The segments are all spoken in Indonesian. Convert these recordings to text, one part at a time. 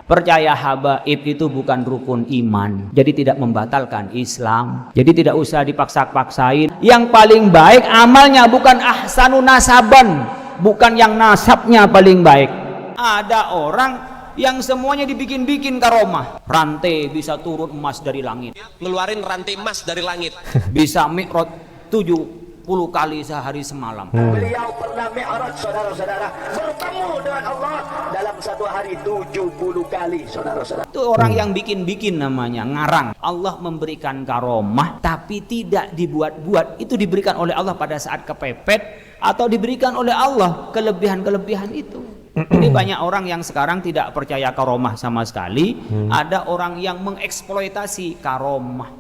Percaya habaib itu bukan rukun iman, jadi tidak membatalkan Islam, jadi tidak usah dipaksa-paksain. Yang paling baik amalnya bukan ahsanu nasaban, bukan yang nasabnya paling baik. Ada orang yang semuanya dibikin-bikin karomah, rantai bisa turun emas dari langit, ngeluarin rantai emas dari langit, bisa mi'raj 70 kali sehari semalam. Beliau pernah mi'raj, saudara-saudara, bertemu dengan Allah dalam satu hari 70 kali, saudara-saudara. Itu orang yang bikin-bikin namanya, ngarang. Allah memberikan karomah tapi tidak dibuat-buat. Itu diberikan oleh Allah pada saat kepepet, atau diberikan oleh Allah kelebihan-kelebihan itu. Ini banyak orang yang sekarang tidak percaya karomah sama sekali. Ada orang yang mengeksploitasi karomah.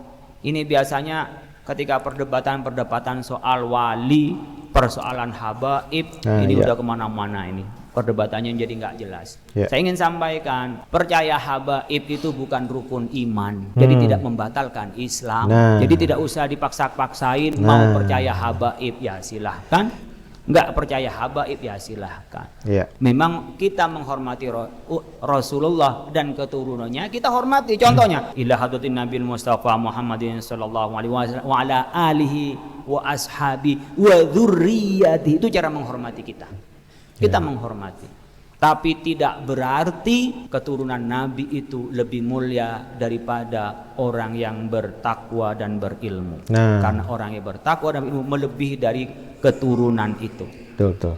Ini biasanya ketika perdebatan soal wali, persoalan habaib, ini udah kemana-mana ini. Perdebatannya jadi nggak jelas. Saya ingin sampaikan, percaya habaib itu bukan rukun iman, jadi tidak membatalkan Islam. Jadi tidak usah dipaksa-paksain, mau percaya habaib ya silahkan, nggak percaya habaib ya silahkan. Memang kita menghormati Rasulullah dan keturunannya, kita hormati. Contohnya ila hadratin Nabi Mustafa Muhammadin sallallahu alaihi wasallam wa ala alihi wa ashabi wa dzurriyyati. Itu cara menghormati kita. Kita menghormati. Tapi tidak berarti keturunan Nabi itu lebih mulia daripada orang yang bertakwa dan berilmu. Karena orang yang bertakwa dan berilmu melebihi dari keturunan itu.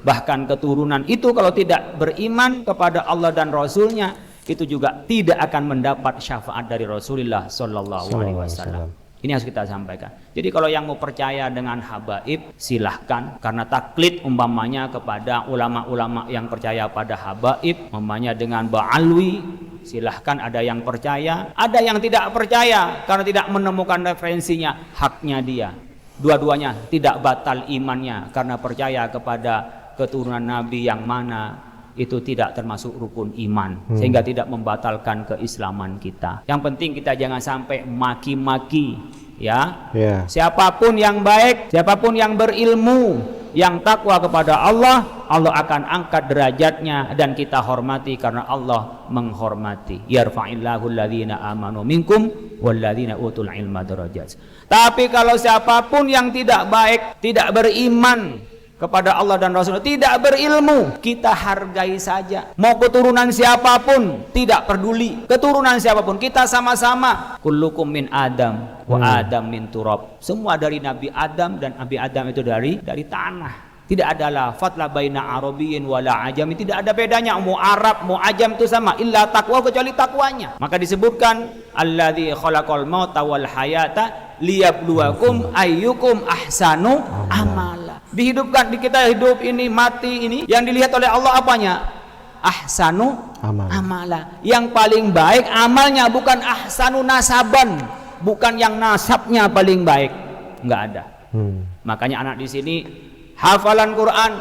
Bahkan keturunan itu kalau tidak beriman kepada Allah dan Rasulnya, itu juga tidak akan mendapat syafaat dari Rasulullah Sallallahu Alaihi Wasallam. Ini harus kita sampaikan. Jadi kalau yang mau percaya dengan habaib silahkan, karena taklid umpamanya kepada ulama-ulama yang percaya pada habaib, umpamanya dengan Ba'alwi, silahkan. Ada yang percaya, ada yang tidak percaya karena tidak menemukan referensinya, haknya dia. Dua-duanya tidak batal imannya karena percaya kepada keturunan Nabi yang mana itu tidak termasuk rukun iman, sehingga tidak membatalkan keislaman kita. Yang penting kita jangan sampai maki-maki, ya. Siapapun yang baik, siapapun yang berilmu, yang takwa kepada Allah, Allah akan angkat derajatnya dan kita hormati karena Allah menghormati. Yarfa'illahu alladhina amanu minkum walladzina utul ilma darajat. Tapi kalau siapapun yang tidak baik, tidak beriman kepada Allah dan Rasul, tidak berilmu, kita hargai saja. Mau keturunan siapapun, tidak peduli. Keturunan siapapun, kita sama-sama. Kullukum min Adam wa Adam min turab. Semua dari Nabi Adam, dan Nabi Adam itu dari tanah. Tidak ada lafadz la baina arabiyyin wala ajami, tidak ada bedanya mau Arab mau Ajam itu sama, illa taqwa, kecuali takwanya. Maka disebutkan alladzi khalaqal mauta wal hayata liyabluwakum ayyukum ahsanu amala. Dihidupkan, di kita hidup ini, mati ini, yang dilihat oleh Allah apanya? Ahsanu amala. Yang paling baik amalnya, bukan ahsanu nasaban, bukan yang nasabnya paling baik. Enggak ada. Makanya anak di sini hafalan Quran,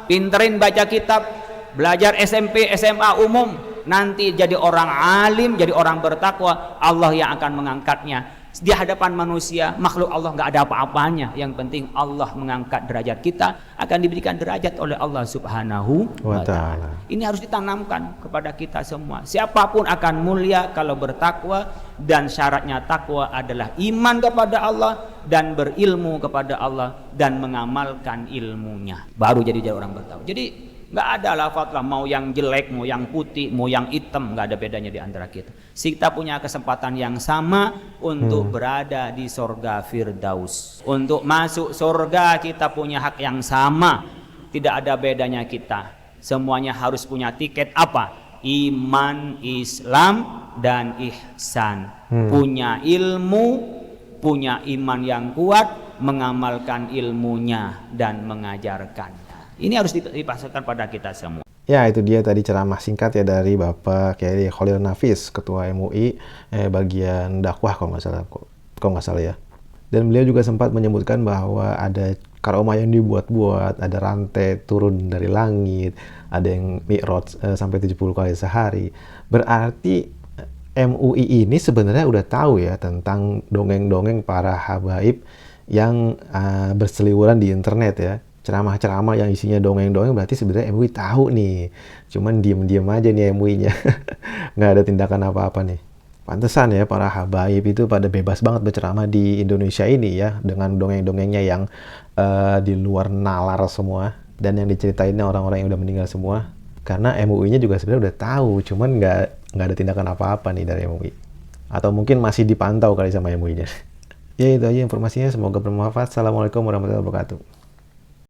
pinterin baca kitab, belajar SMP, SMA umum, nanti jadi orang alim, jadi orang bertakwa, Allah yang akan mengangkatnya. Di hadapan manusia, makhluk Allah nggak ada apa-apanya. Yang penting Allah mengangkat derajat kita, akan diberikan derajat oleh Allah Subhanahu wa Ta'ala. Ini harus ditanamkan kepada kita semua. Siapapun akan mulia kalau bertakwa, dan syaratnya takwa adalah iman kepada Allah dan berilmu kepada Allah dan mengamalkan ilmunya. Baru jadi orang bertakwa. Jadi nggak ada lafadz lah, mau yang jelek, mau yang putih, mau yang hitam, nggak ada bedanya di antara kita. Kita punya kesempatan yang sama untuk berada di sorga Firdaus. Untuk masuk sorga kita punya hak yang sama, tidak ada bedanya kita. Semuanya harus punya tiket apa? Iman, Islam, dan ihsan. Punya ilmu, punya iman yang kuat, mengamalkan ilmunya dan mengajarkan. Ini harus dipasarkan pada kita semua. Ya, itu dia tadi ceramah singkat ya dari Bapak Kiai Khalil Nafis, Ketua MUI bagian dakwah kalau nggak salah ya. Dan beliau juga sempat menyebutkan bahwa ada karomah yang dibuat-buat, ada rantai turun dari langit, ada yang mi'raj sampai 70 kali sehari. Berarti MUI ini sebenarnya udah tahu ya tentang dongeng-dongeng para habaib yang berseliweran di internet ya. ceramah-ceramah yang isinya dongeng-dongeng, berarti sebenarnya MUI tahu nih. Cuman diem-diem aja nih MUI-nya. Nggak ada tindakan apa-apa nih. Pantesan ya para habaib itu pada bebas banget berceramah di Indonesia ini ya, dengan dongeng-dongengnya yang di luar nalar semua, dan yang diceritainnya orang-orang yang udah meninggal semua. Karena MUI-nya juga sebenarnya udah tahu, cuman nggak ada tindakan apa-apa nih dari MUI. Atau mungkin masih dipantau kali sama MUI-nya. Ya itu aja informasinya, semoga bermanfaat. Assalamualaikum warahmatullahi wabarakatuh.